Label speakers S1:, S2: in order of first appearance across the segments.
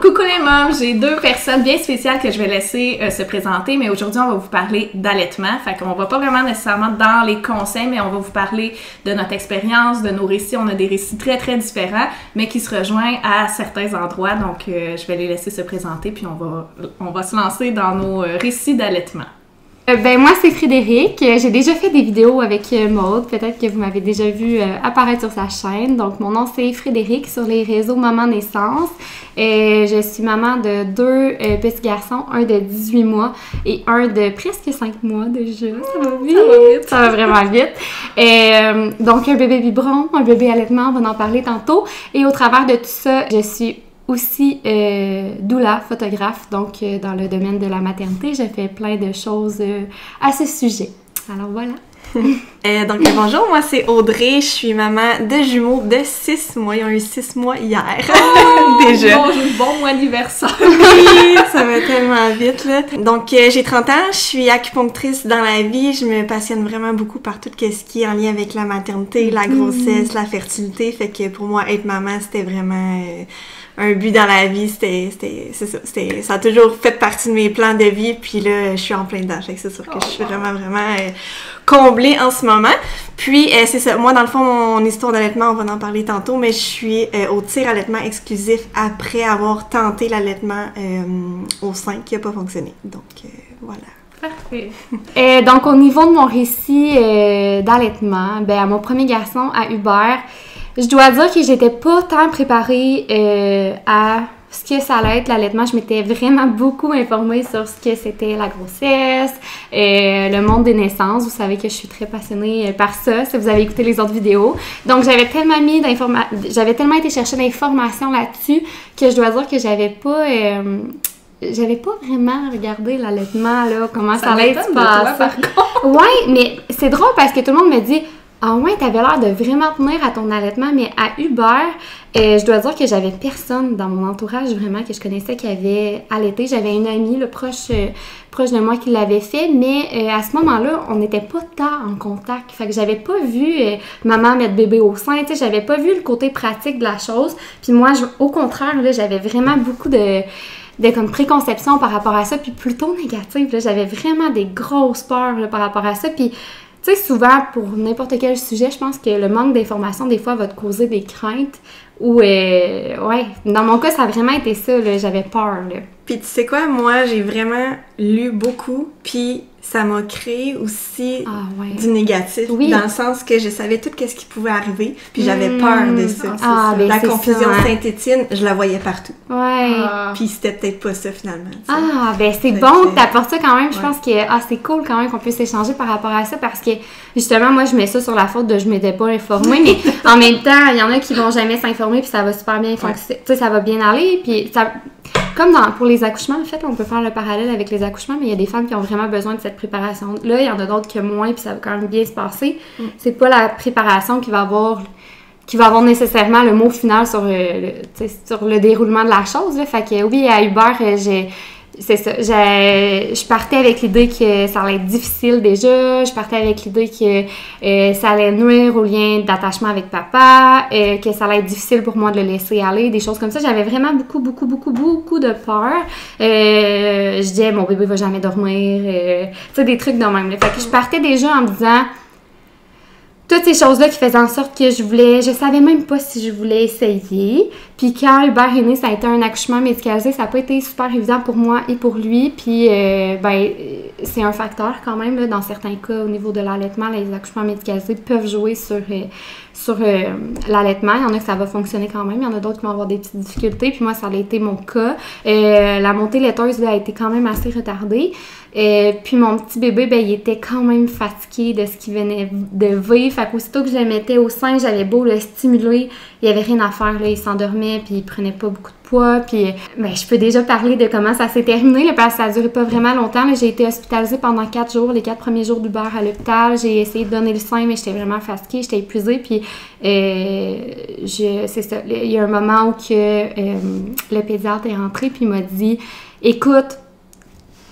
S1: Coucou les mômes, j'ai deux personnes bien spéciales que je vais laisser se présenter, mais aujourd'hui on va vous parler d'allaitement. Fait qu'on va pas vraiment nécessairement dans les conseils, mais on va vous parler de notre expérience, de nos récits. On a des récits très très différents, mais qui se rejoignent à certains endroits. Donc je vais les laisser se présenter, puis on va se lancer dans nos récits d'allaitement.
S2: Ben moi c'est Frédéric, j'ai déjà fait des vidéos avec Maude, peut-être que vous m'avez déjà vu apparaître sur sa chaîne. Donc mon nom c'est Frédéric sur les réseaux Maman Naissance. Je suis maman de deux petits garçons, un de 18 mois et un de presque 5 mois déjà. Ça va vite, ça va vraiment vite. Donc un bébé biberon, un bébé allaitement, on va en parler tantôt. Et au travers de tout ça, je suis aussi doula, photographe, donc dans le domaine de la maternité, je fais plein de choses à ce sujet. Alors voilà.
S3: Donc bonjour, moi c'est Audrey, je suis maman de jumeaux de 6 mois. Ils ont eu 6 mois hier.
S1: Oh,
S3: déjà.
S1: Bon anniversaire!
S3: Oui, ça va tellement vite là. Donc j'ai 30 ans, je suis acupunctrice dans la vie, je me passionne vraiment beaucoup par tout ce qui est en lien avec la maternité, la grossesse, la fertilité. Fait que pour moi, être maman, c'était vraiment un but dans la vie, ça a toujours fait partie de mes plans de vie, puis là, je suis en plein dedans, fait que c'est sûr que je suis vraiment comblée en ce moment. Puis, c'est ça, moi, dans le fond, mon histoire d'allaitement, on va en parler tantôt, mais je suis au tir allaitement exclusif après avoir tenté l'allaitement au sein qui n'a pas fonctionné. Donc, voilà.
S1: Parfait.
S2: Donc, au niveau de mon récit d'allaitement, ben, à mon premier garçon, à Hubert, je dois dire que j'étais pas tant préparée à ce que ça allait être l'allaitement. Je m'étais vraiment beaucoup informée sur ce que c'était la grossesse, le monde des naissances. Vous savez que je suis très passionnée par ça, si vous avez écouté les autres vidéos. Donc, j'avais tellement été chercher l'information là-dessus que je dois dire que j'avais pas vraiment regardé l'allaitement, là, comment ça allait se passer. Ouais, mais c'est drôle parce que tout le monde me dit « Ah ouais, t'avais l'air de vraiment tenir à ton allaitement », mais à Hubert, je dois dire que j'avais personne dans mon entourage vraiment que je connaissais qui avait allaité. J'avais une amie proche de moi qui l'avait fait, mais à ce moment-là, on n'était pas tant en contact. Fait que j'avais pas vu maman mettre bébé au sein, tu sais, j'avais pas vu le côté pratique de la chose. Puis moi, au contraire, là, j'avais vraiment beaucoup de comme préconception par rapport à ça, puis plutôt négative. Là, j'avais vraiment des grosses peurs là, par rapport à ça, puis tu sais, souvent, pour n'importe quel sujet, je pense que le manque d'information, des fois, va te causer des craintes. Ou, ouais, dans mon cas, ça a vraiment été ça, là, j'avais peur, là.
S3: Puis tu sais quoi, moi, j'ai vraiment lu beaucoup, puis ça m'a créé aussi du négatif, dans le sens que je savais tout ce qui pouvait arriver, puis j'avais peur de ça.
S2: Ben
S3: la confusion Saint-Étienne, je la voyais partout.
S2: Ouais.
S3: Puis c'était peut-être pas ça, finalement. T'sais.
S2: Ah, ben c'est bon que t'apportes ça quand même. Je pense que c'est cool quand même qu'on puisse échanger par rapport à ça, parce que, justement, moi, je mets ça sur la faute de je m'étais pas informée, mais en même temps, il y en a qui vont jamais s'informer, puis ça va super bien fonctionner. Tu sais, ça va bien aller, puis ça... Comme pour les accouchements, en fait, on peut faire le parallèle avec les accouchements, mais il y a des femmes qui ont vraiment besoin de cette préparation-là. Il y en a d'autres que moins, puis ça va quand même bien se passer. C'est pas la préparation qui va avoir nécessairement le mot final sur le déroulement de la chose. Là. Fait que oui, à Hubert, c'est ça. Je partais avec l'idée que ça allait être difficile déjà. Je partais avec l'idée que ça allait nuire au lien d'attachement avec papa, que ça allait être difficile pour moi de le laisser aller, des choses comme ça. J'avais vraiment beaucoup de peur. Je disais, mon bébé va jamais dormir. Tu sais, des trucs de même. Là. Fait que je partais déjà en me disant toutes ces choses-là qui faisaient en sorte que je savais même pas si je voulais essayer. Puis quand Hubert est né, ça a été un accouchement médicalisé, ça n'a pas été super évident pour moi et pour lui. Puis c'est un facteur quand même, là, dans certains cas au niveau de l'allaitement, les accouchements médicalisés peuvent jouer sur l'allaitement. Il y en a que ça va fonctionner quand même, il y en a d'autres qui vont avoir des petites difficultés. Puis moi, ça a été mon cas. La montée laiteuse là, a été quand même assez retardée. Puis mon petit bébé, il était quand même fatigué de ce qu'il venait de vivre. Fait qu'aussitôt que je le mettais au sein, j'avais beau le stimuler, il n'y avait rien à faire. Là, il s'endormait, puis il prenait pas beaucoup de poids. Puis je peux déjà parler de comment ça s'est terminé, là, parce que ça a duré pas vraiment longtemps. Mais j'ai été hospitalisée pendant 4 jours, les 4 premiers jours d'Hubert à l'hôpital. J'ai essayé de donner le sein, mais j'étais vraiment fatiguée, j'étais épuisée. Puis c'est ça. Il y a un moment où le pédiatre est rentré, puis il m'a dit « Écoute,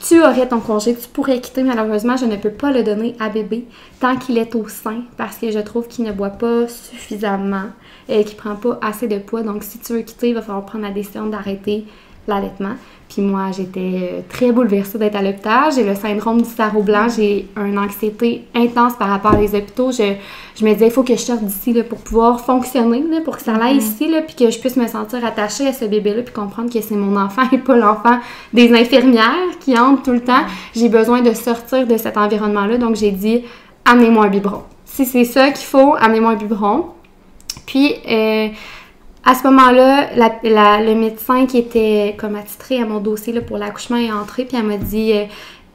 S2: tu aurais ton congé, tu pourrais quitter, malheureusement, je ne peux pas le donner à bébé tant qu'il est au sein parce que je trouve qu'il ne boit pas suffisamment et qu'il ne prend pas assez de poids. Donc, si tu veux quitter, il va falloir prendre la décision d'arrêter l'allaitement. Puis moi, j'étais très bouleversée d'être à l'hôpital. J'ai le syndrome du sarrau blanc. J'ai une anxiété intense par rapport aux hôpitaux. Je me disais, il faut que je sorte d'ici là, pour pouvoir fonctionner, là, pour que ça aille ici, là, puis que je puisse me sentir attachée à ce bébé-là, puis comprendre que c'est mon enfant et pas l'enfant des infirmières qui entrent tout le temps. J'ai besoin de sortir de cet environnement-là. Donc, j'ai dit, amenez-moi un biberon. Si c'est ça qu'il faut, amenez-moi un biberon. Puis, à ce moment-là, le médecin qui était comme attitré à mon dossier là, pour l'accouchement est entré, puis elle m'a dit,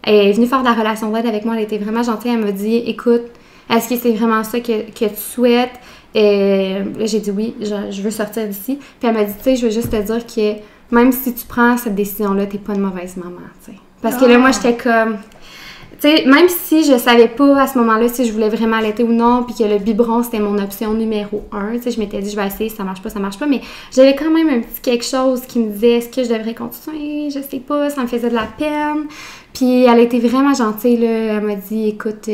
S2: elle est venue faire de la relation d'aide avec moi, elle était vraiment gentille, elle m'a dit, écoute, est-ce que c'est vraiment ça que tu souhaites? Là, j'ai dit oui, je veux sortir d'ici. Puis elle m'a dit, tu sais, je veux juste te dire que même si tu prends cette décision-là, t'es pas une mauvaise maman, tu sais. Parce que là, moi, j'étais comme... Tu sais, même si je savais pas à ce moment-là si je voulais vraiment allaiter ou non, puis que le biberon, c'était mon option numéro 1, tu sais, je m'étais dit, je vais essayer, ça marche pas, mais j'avais quand même un petit quelque chose qui me disait, est-ce que je devrais continuer? Je sais pas, ça me faisait de la peine. Puis elle a été vraiment gentille, là, elle m'a dit, écoute,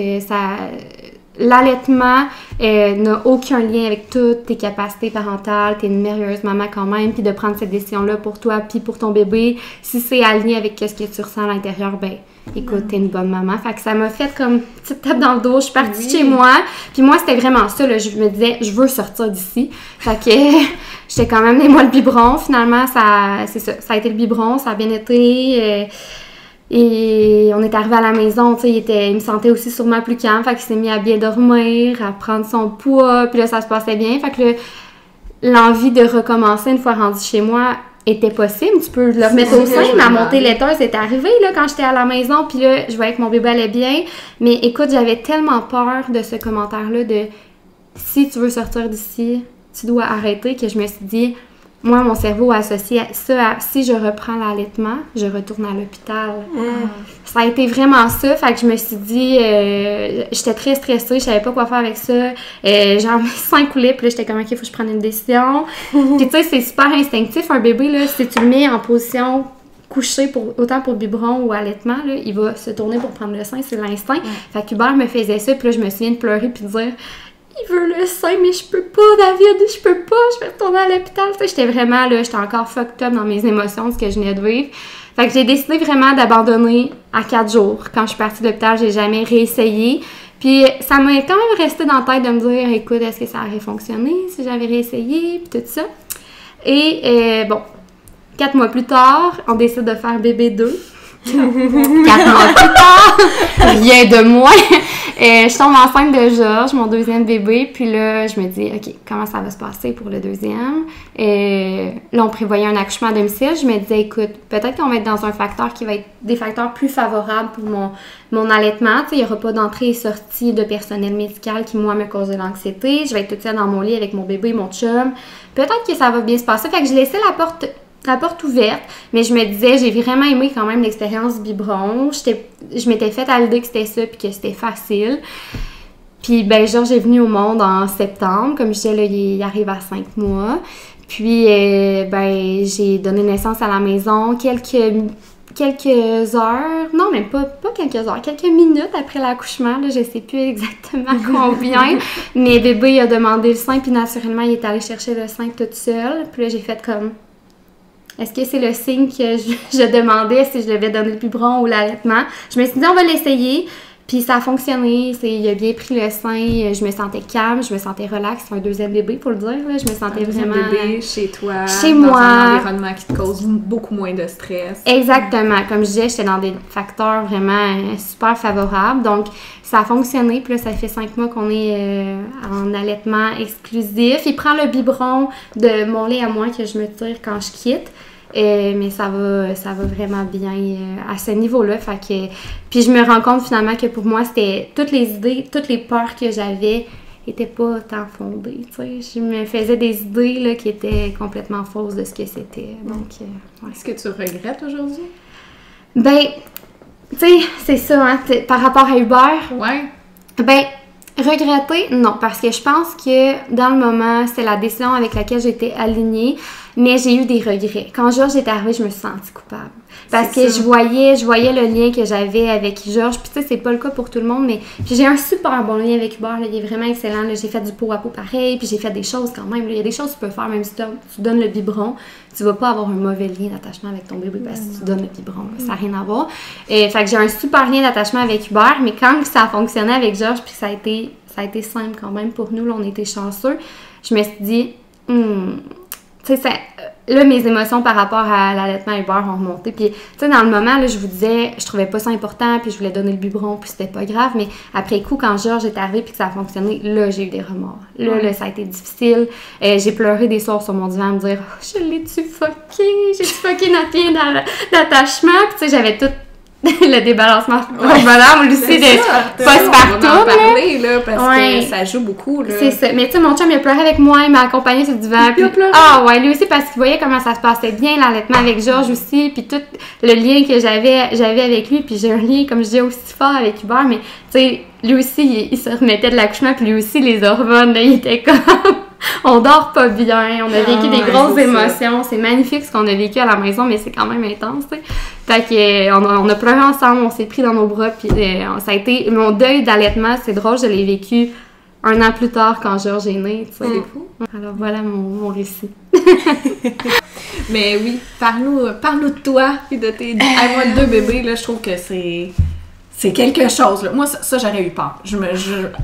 S2: l'allaitement n'a aucun lien avec toutes tes capacités parentales, t'es une merveilleuse maman quand même, puis de prendre cette décision-là pour toi, puis pour ton bébé, si c'est aligné avec ce que tu ressens à l'intérieur, ben écoute, t'es une bonne maman. Fait que ça m'a fait comme une petite tape dans le dos. Je suis partie chez moi. Puis moi, c'était vraiment ça. Là. Je me disais, je veux sortir d'ici. Fait que j'étais quand même, moi le biberon. Finalement, c'est ça. Ça a été le biberon. Ça a bien été. Et on est arrivé à la maison. Tu sais, il me sentait aussi sûrement plus calme. Fait qu'il s'est mis à bien dormir, à prendre son poids. Puis là, ça se passait bien. Fait que l'envie de recommencer une fois rendu chez moi était possible. Tu peux le remettre au sein. Ma montée laiteuse est arrivée là, quand j'étais à la maison, puis là, je voyais que mon bébé allait bien. Mais écoute, j'avais tellement peur de ce commentaire-là de « si tu veux sortir d'ici, tu dois arrêter » que je me suis dit, moi, mon cerveau a associé ça à « si je reprends l'allaitement, je retourne à l'hôpital ». Ça a été vraiment ça. Fait que je me suis dit, j'étais très stressée, je savais pas quoi faire avec ça. J'en ai 5 coulées, puis là, j'étais comme, OK, il faut que je prenne une décision. Puis tu sais, c'est super instinctif, un bébé, là, si tu le mets en position couchée, autant pour le biberon ou allaitement, là, il va se tourner pour prendre le sein, c'est l'instinct. Fait qu'Hubert me faisait ça, puis là, je me souviens de pleurer, puis de dire, il veut le sein, mais je peux pas, David, je peux pas, je vais retourner à l'hôpital. Tu sais, j'étais vraiment, là, j'étais encore fucked up dans mes émotions, ce que je venais de vivre. Fait que j'ai décidé vraiment d'abandonner à 4 jours. Quand je suis partie de l'hôpital, j'ai jamais réessayé. Puis ça m'a quand même resté dans la tête de me dire, écoute, est-ce que ça aurait fonctionné si j'avais réessayé, puis tout ça. Et bon, 4 mois plus tard, on décide de faire bébé 2. 4 mois plus tard, rien de moins. Je tombe enceinte de Georges, mon deuxième bébé, puis là, je me dis, OK, comment ça va se passer pour le deuxième? Là, on prévoyait un accouchement à domicile. Je me disais, écoute, peut-être qu'on va être dans un facteur qui va être des facteurs plus favorables pour mon allaitement. Tu sais, il n'y aura pas d'entrée et sortie de personnel médical qui, moi, me cause de l'anxiété. Je vais être toute seule dans mon lit avec mon bébé et mon chum. Peut-être que ça va bien se passer. Fait que je laissais la porte ouverte, mais je me disais, j'ai vraiment aimé quand même l'expérience biberon. Je m'étais faite à l'idée que c'était ça puis que c'était facile. Puis, ben, Georges est venu au monde en septembre. Comme je disais, là, il arrive à 5 mois. Puis, ben, j'ai donné naissance à la maison quelques heures, non, même pas quelques heures, quelques minutes après l'accouchement, là, je sais plus exactement combien, mais bébé a demandé le sein, puis naturellement, il est allé chercher le sein toute seule. Puis là, j'ai fait comme... Est-ce que c'est le signe que je demandais si je devais donner le biberon ou l'allaitement? Je me suis dit, on va l'essayer. Puis ça a fonctionné. Il a bien pris le sein. Je me sentais calme, je me sentais relax. C'est un deuxième bébé, pour le dire. Là. Je me sentais vraiment...
S1: bébé chez toi,
S2: chez
S1: dans
S2: moi.
S1: Un environnement qui te cause beaucoup moins de stress.
S2: Exactement. Comme je disais, j'étais dans des facteurs vraiment super favorables. Donc, ça a fonctionné. Puis là, ça fait 5 mois qu'on est en allaitement exclusif. Il prend le biberon de mon lait à moi que je me tire quand je quitte. Mais ça va vraiment bien à ce niveau-là. Fait que, puis je me rends compte finalement que pour moi, c'était toutes les idées, toutes les peurs que j'avais n'étaient pas tant fondées. Je me faisais des idées là, qui étaient complètement fausses de ce que c'était. Donc, ouais.
S1: Est-ce que tu regrettes aujourd'hui?
S2: Ben, tu sais, c'est ça, hein, par rapport à Hubert.
S1: Ouais.
S2: Ben, regretter, non, parce que je pense que dans le moment, c'est la décision avec laquelle j'étais alignée. mais j'ai eu des regrets. Quand Georges est arrivé, je me suis sentie coupable. Parce que je voyais le lien que j'avais avec Georges. Puis tu sais, c'est pas le cas pour tout le monde, mais j'ai un super bon lien avec Hubert. Là. Il est vraiment excellent. Là. J'ai fait du pot à pot pareil, puis j'ai fait des choses quand même. Là. Il y a des choses que tu peux faire, même si tu donnes le biberon. Tu vas pas avoir un mauvais lien d'attachement avec ton bébé parce que tu donnes le biberon. Là. Ça n'a rien à voir. Fait que j'ai un super lien d'attachement avec Hubert, mais quand ça a fonctionné avec Georges, puis ça a été simple quand même pour nous, là, on était chanceux, je me suis dit, tu sais, là, mes émotions par rapport à l'allaitement et Hubert ont remonté. Puis, tu sais, dans le moment, là, je vous disais, je trouvais pas ça important, puis je voulais donner le biberon, puis c'était pas grave. Mais après coup, quand Georges est arrivé, puis que ça a fonctionné, là, j'ai eu des remords. Là, ça a été difficile. J'ai pleuré des soirs sur mon divan à me dire, oh, je l'ai-tu fucké? J'ai-tu fucké notre lien d'attachement? Puis, tu sais, j'avais tout le débalancement hormonal, Lucie, de postpartum.
S1: Là, parce que ça joue beaucoup. Là.
S2: C'est ça. Mais tu sais, mon chum, il a pleuré avec moi, il m'a accompagné sur le divan. Puis, ouais, lui aussi, parce qu'il voyait comment ça se passait bien, l'allaitement avec Georges aussi, puis tout le lien que j'avais avec lui. Puis j'ai un lien, comme je dis, aussi fort avec Hubert, mais tu sais, lui aussi, il se remettait de l'accouchement, puis lui aussi, les hormones, là, il était comme... On dort pas bien, on a vécu des grosses émotions. C'est magnifique ce qu'on a vécu à la maison, mais c'est quand même intense, tu sais. Fait qu'on a pleuré ensemble, on s'est pris dans nos bras, puis ça a été... Mon deuil d'allaitement, c'est drôle, je l'ai vécu 1 an plus tard quand Georges est né, tu sais. Alors voilà mon récit.
S1: Mais oui, parle-nous de toi, puis de tes... moi, 2 bébés, là, je trouve que c'est quelque chose, là. Moi, ça j'aurais eu peur.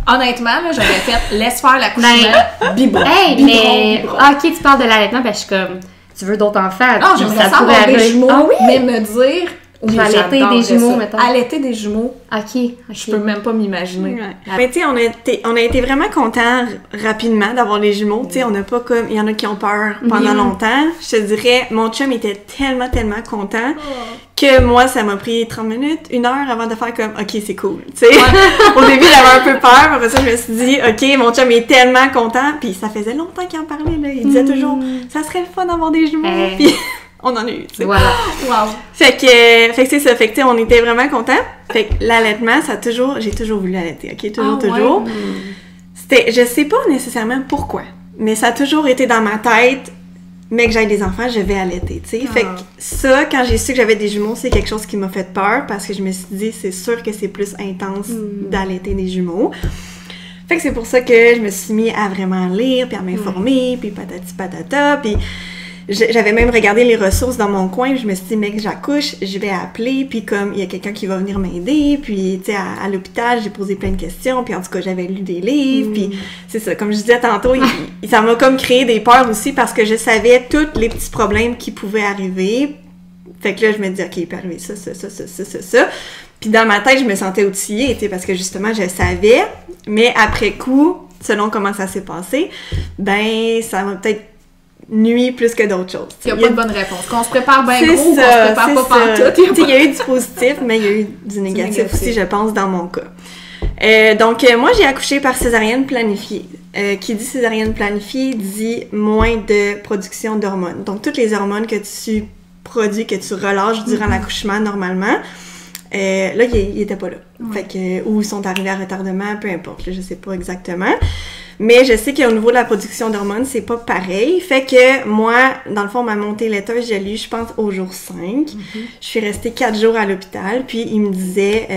S1: Honnêtement, là, j'aurais fait laisse faire l'accouchement, biberon.
S2: Biberon. OK, tu parles de l'allaitement, ben je suis comme, tu veux d'autres enfants.
S1: Non, j'aimerais ça avoir des jumeaux, mais me dire...
S2: Oui, allaiter des jumeaux, mettons.
S1: Allaiter des jumeaux.
S2: OK.
S1: Je peux même pas m'imaginer.
S3: Mais tu sais, on a été vraiment contents rapidement d'avoir les jumeaux. Tu sais, on n'a pas comme... Il y en a qui ont peur pendant longtemps. Je te dirais, mon chum était tellement content que moi, ça m'a pris 30 minutes, 1 heure avant de faire comme, OK, c'est cool. Tu sais, au début, j'avais un peu peur. Après ça, je me suis dit, OK, mon chum est tellement content. Puis ça faisait longtemps qu'il en parlait, là. Il disait toujours, ça serait le fun d'avoir des jumeaux. Puis... on en a eu, tu sais.
S2: Voilà.
S1: Wow.
S3: Fait que c'est ça. Fait que, tu sais, on était vraiment contents. Fait que l'allaitement, j'ai toujours voulu allaiter, OK? Toujours. C'était, je sais pas nécessairement pourquoi, mais ça a toujours été dans ma tête, mais que j'aille des enfants, je vais allaiter, tu sais. Fait que ça, quand j'ai su que j'avais des jumeaux, c'est quelque chose qui m'a fait peur, parce que je me suis dit, c'est sûr que c'est plus intense d'allaiter des jumeaux. Fait que c'est pour ça que je me suis mis à vraiment lire, puis à m'informer, puis patati patata, puis... J'avais même regardé les ressources dans mon coin, je me suis dit, mec, j'accouche, je vais appeler, puis comme il y a quelqu'un qui va venir m'aider, puis tu sais, à l'hôpital, j'ai posé plein de questions, puis en tout cas, j'avais lu des livres, puis c'est ça, comme je disais tantôt, ça m'a comme créé des peurs aussi, parce que je savais tous les petits problèmes qui pouvaient arriver, fait que là, je me dis, OK, il peut arriver ça, puis dans ma tête, je me sentais outillée, tu sais, parce que justement, je savais, mais après coup, selon comment ça s'est passé, ben, ça m'a peut-être nuit plus que d'autres choses.
S1: Il n'y a pas de bonne réponse. Qu'on se prépare bien gros, qu'on se prépare pas partout.
S3: Il y a eu du positif, mais il y a eu du négatif aussi, je pense, dans mon cas. Donc, moi, j'ai accouché par césarienne planifiée. Qui dit césarienne planifiée dit moins de production d'hormones. Donc, toutes les hormones que tu produis, que tu relâches durant l'accouchement, normalement, là, il était pas là. Fait que, ou ils sont arrivés à retardement, peu importe, là, je sais pas exactement. Mais je sais qu'au niveau de la production d'hormones, c'est pas pareil. Fait que moi, dans le fond, ma montée laiteuse, je l'ai eu, je pense, au jour 5. Je suis restée 4 jours à l'hôpital. Puis, il me disait,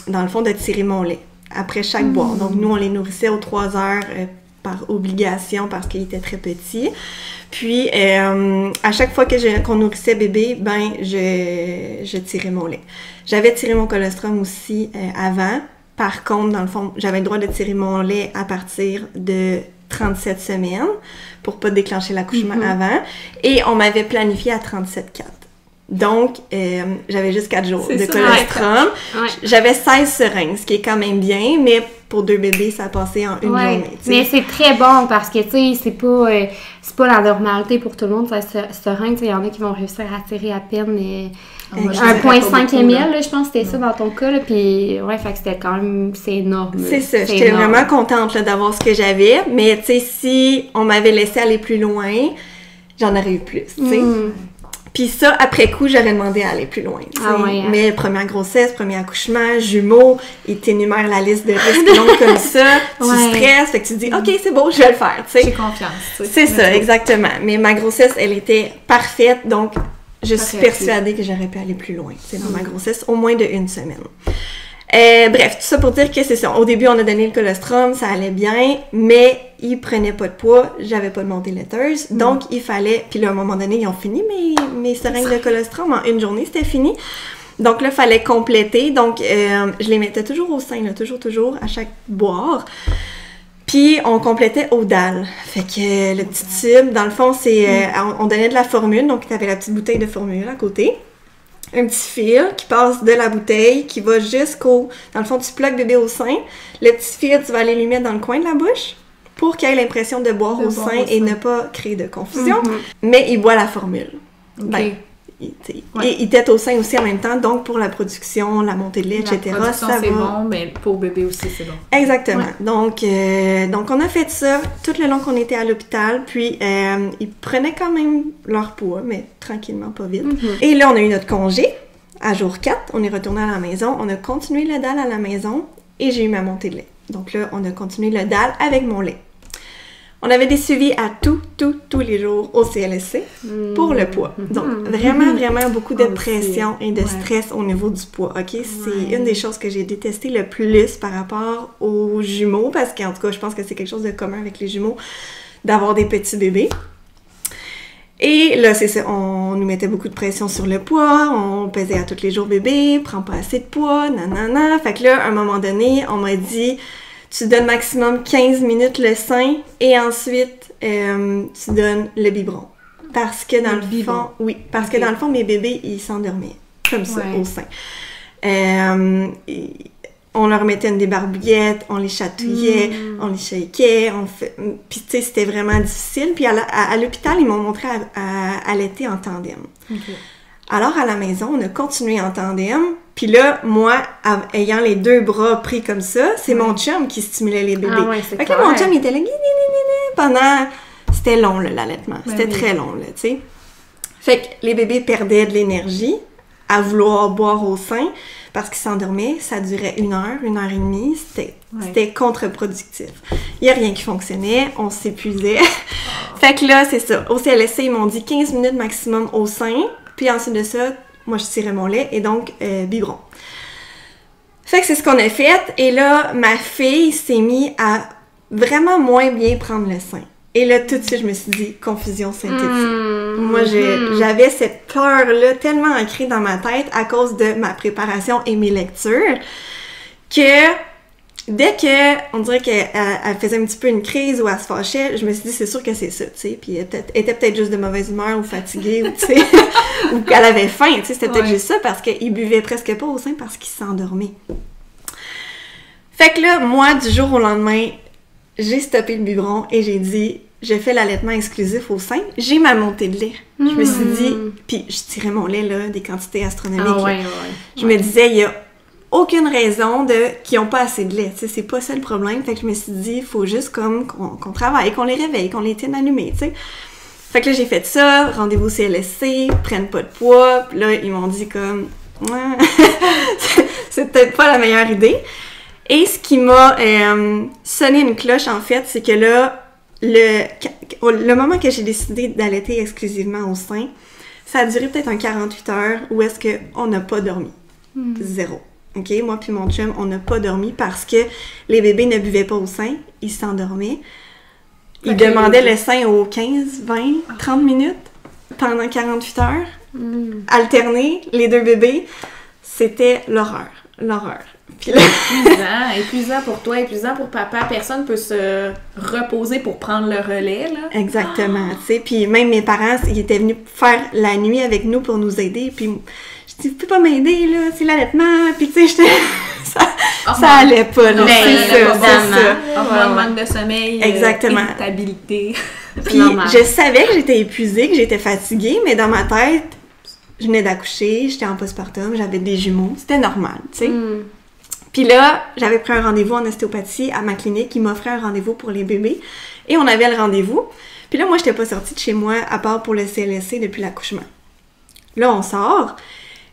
S3: dans le fond, de tirer mon lait après chaque boire. Donc, nous, on les nourrissait aux 3 heures par obligation parce qu'il était très petit. Puis, à chaque fois qu'on nourrissait bébé, ben, je tirais mon lait. J'avais tiré mon colostrum aussi avant. Par contre, dans le fond, j'avais le droit de tirer mon lait à partir de 37 semaines pour pas déclencher l'accouchement avant. Et on m'avait planifié à 37,4. Donc, j'avais juste 4 jours de colostrum. J'avais 16 seringues, ce qui est quand même bien, mais pour 2 bébés, ça a passé en une journée. T'sais.
S2: Mais c'est très bon parce que, tu sais, c'est pas la normalité pour tout le monde. Seringue, il y en a qui vont réussir à tirer à peine 1,5 ml, là, je pense que c'était ça dans ton cas. Là, puis, ouais, fait que c'était quand même, c'est énorme.
S3: C'est ça, j'étais vraiment contente là, d'avoir ce que j'avais. Mais, tu sais, si on m'avait laissé aller plus loin, j'en aurais eu plus, tu sais. Puis ça, après coup, j'avais demandé à aller plus loin. Mais première grossesse, premier accouchement, jumeaux, ils t'énumèrent la liste de risques longs comme ça, tu stresses, fait que tu te dis « Ok, c'est bon, je vais le faire. »
S1: J'ai confiance.
S3: C'est ça, exactement. Mais ma grossesse, elle était parfaite, donc je suis persuadée que j'aurais pu aller plus loin dans ma grossesse, au moins de 1 semaine. Bref, tout ça pour dire que c'est ça. Au début, on a donné le colostrum, ça allait bien, mais il prenait pas de poids, j'avais pas de montée laiteuse, donc il fallait... Puis là, à un moment donné, ils ont fini mes seringues de colostrum en 1 journée, c'était fini. Donc là, il fallait compléter, donc je les mettais toujours au sein, là, toujours, à chaque boire. Puis on complétait au dalle. Fait que le petit tube, dans le fond, c'est... on donnait de la formule, donc t'avais la petite bouteille de formule à côté. Un petit fil qui passe de la bouteille, qui va jusqu'au... Dans le fond, tu plugues bébé au sein. Le petit fil, tu vas aller lui mettre dans le coin de la bouche pour qu'il ait l'impression de boire au sein et ne pas créer de confusion. Mais il boit la formule.
S1: Okay.
S3: Ben, et il tète au sein aussi en même temps, donc pour la production, la montée de lait, etc.
S1: La production, c'est bon, mais pour bébé aussi, c'est bon.
S3: Exactement. Ouais. Donc, on a fait ça tout le long qu'on était à l'hôpital, puis ils prenaient quand même leur poids, mais tranquillement, pas vite. Et là, on a eu notre congé. À jour 4, on est retourné à la maison, on a continué le DAL à la maison, et j'ai eu ma montée de lait. Donc là, on a continué le DAL avec mon lait. On avait des suivis à tous les jours au CLSC pour le poids. Donc, vraiment beaucoup de pression et de stress au niveau du poids, OK? C'est une des choses que j'ai détesté le plus par rapport aux jumeaux, parce qu'en tout cas, je pense que c'est quelque chose de commun avec les jumeaux, d'avoir des petits bébés. Et là, c'est ça, on nous mettait beaucoup de pression sur le poids, on pesait à tous les jours bébé, prends pas assez de poids, nanana. Fait que là, à un moment donné, on m'a dit... Tu donnes maximum 15 minutes le sein et ensuite tu donnes le biberon. Parce que dans le fond, parce que dans le fond, mes bébés, ils s'endormaient comme ça au sein. On leur mettait une débarbouillette, on les chatouillait, on les shakeait, puis tu sais, c'était vraiment difficile. Puis à l'hôpital, ils m'ont montré à allaiter en tandem. Okay. Alors, à la maison, on a continué en tandem. Puis là, moi, ayant les 2 bras pris comme ça, c'est mon chum qui stimulait les bébés. Fait que là, mon chum, il était là, pendant... C'était long, là, l'allaitement. C'était très long, là, tu sais. Fait que les bébés perdaient de l'énergie à vouloir boire au sein parce qu'ils s'endormaient. Ça durait 1 heure, 1 heure et demie. C'était contre-productif. Il n'y a rien qui fonctionnait. On s'épuisait. Fait que là, c'est ça. Au CLSC, ils m'ont dit 15 minutes maximum au sein. Puis ensuite de ça, moi, je tirais mon lait et donc biberon. Fait que c'est ce qu'on a fait. Et là, ma fille s'est mise à vraiment moins bien prendre le sein. Et là, tout de suite, je me suis dit, confusion synthétique. Moi, j'avais cette peur-là tellement ancrée dans ma tête à cause de ma préparation et mes lectures que dès que, on dirait qu'elle faisait un petit peu une crise ou elle se fâchait, je me suis dit, c'est sûr que c'est ça, tu sais. Puis elle était peut-être juste de mauvaise humeur ou fatiguée, ou tu sais, ou qu'elle avait faim, tu sais. C'était peut-être juste ça parce qu'il buvait presque pas au sein parce qu'il s'endormait. Fait que là, moi, du jour au lendemain, j'ai stoppé le biberon et j'ai dit, je fais l'allaitement exclusif au sein. J'ai ma montée de lait. Je me suis dit, puis je tirais mon lait, là, des quantités astronomiques. Je me disais, il y a aucune raison qu'ils n'ont pas assez de lait. T'sais, c'est pas ça le problème. Fait que je me suis dit, il faut juste comme qu'on travaille, qu'on les réveille, qu'on les tienne allumés, tu sais. Fait que là, j'ai fait ça, rendez-vous CLSC, prennent pas de poids. Puis là, ils m'ont dit comme, c'est peut-être pas la meilleure idée. Et ce qui m'a sonné une cloche, en fait, c'est que là, le moment que j'ai décidé d'allaiter exclusivement au sein, ça a duré peut-être un 48 heures où est-ce qu'on n'a pas dormi. Zéro. OK? Moi puis mon chum, on n'a pas dormi parce que les bébés ne buvaient pas au sein, ils s'endormaient. Ils demandaient le sein aux 15, 20, 30 minutes pendant 48 heures. Alterner les 2 bébés, c'était l'horreur. Puis là...
S1: épuisant pour toi, épuisant pour papa. Personne peut se reposer pour prendre le relais, là. Exactement,
S3: tu sais. Puis même mes parents, ils étaient venus faire la nuit avec nous pour nous aider. Puis je dis, tu peux pas m'aider, là, c'est l'allaitement. Puis tu sais, ça allait pas, là. C'est
S1: ça. Manque de sommeil,
S3: exactement.
S1: Irritabilité.
S3: Puis je savais que j'étais épuisée, que j'étais fatiguée, mais dans ma tête, je venais d'accoucher, j'étais en postpartum, j'avais des jumeaux. C'était normal, tu sais. Puis là, j'avais pris un rendez-vous en ostéopathie à ma clinique. Ils m'offraient un rendez-vous pour les bébés. Et on avait le rendez-vous. Puis là, moi, je n'étais pas sortie de chez moi à part pour le CLSC depuis l'accouchement. Là, on sort.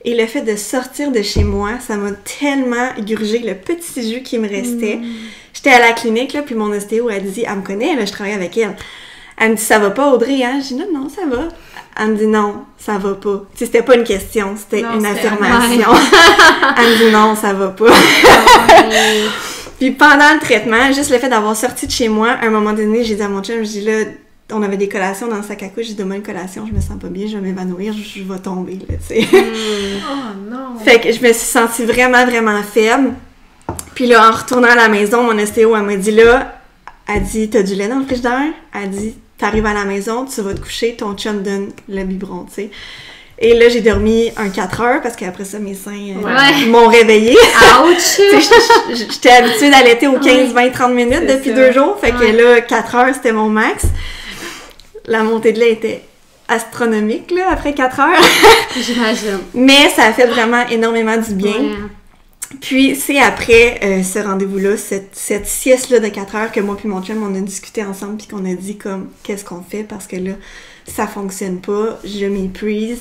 S3: Et le fait de sortir de chez moi, ça m'a tellement gurgé le petit jus qui me restait. J'étais à la clinique, là, puis mon ostéo, elle dit, elle me connaît, là, je travaille avec elle. Elle me dit, ça va pas, Audrey, hein? Je dis, non, ça va. Elle me dit, non, ça va pas. Tu sais, c'était pas une question, c'était une affirmation. Elle me dit, non, ça va pas. Puis pendant le traitement, juste le fait d'avoir sorti de chez moi, à un moment donné, j'ai dit à mon chum, je dis là, on avait des collations dans le sac à couche, j'ai dit demain une collation, je me sens pas bien, je vais m'évanouir, je vais tomber, là, tu sais.
S1: Oh non!
S3: Fait que je me suis sentie vraiment, vraiment faible. Puis là, en retournant à la maison, mon ostéo, elle m'a dit là, elle dit, t'as du lait dans le frigidaire? Elle dit, t'arrives à la maison, tu vas te coucher, ton chum donne le biberon, tu sais. Et là, j'ai dormi 4 heures parce qu'après ça, mes seins m'ont réveillée.
S2: Ouch!
S3: J'étais habituée d'allaiter aux 15, 20, 30 minutes depuis 2 jours. Fait que là, 4 heures, c'était mon max. La montée de lait était astronomique, là, après 4 heures.
S2: J'imagine.
S3: Mais ça a fait vraiment énormément du bien.
S2: Ouais.
S3: Puis, c'est après ce rendez-vous-là, cette sieste-là de 4 heures que moi puis mon chum, on a discuté ensemble puis qu'on a dit comme, qu'est-ce qu'on fait? Parce que là, ça fonctionne pas, je m'épuise,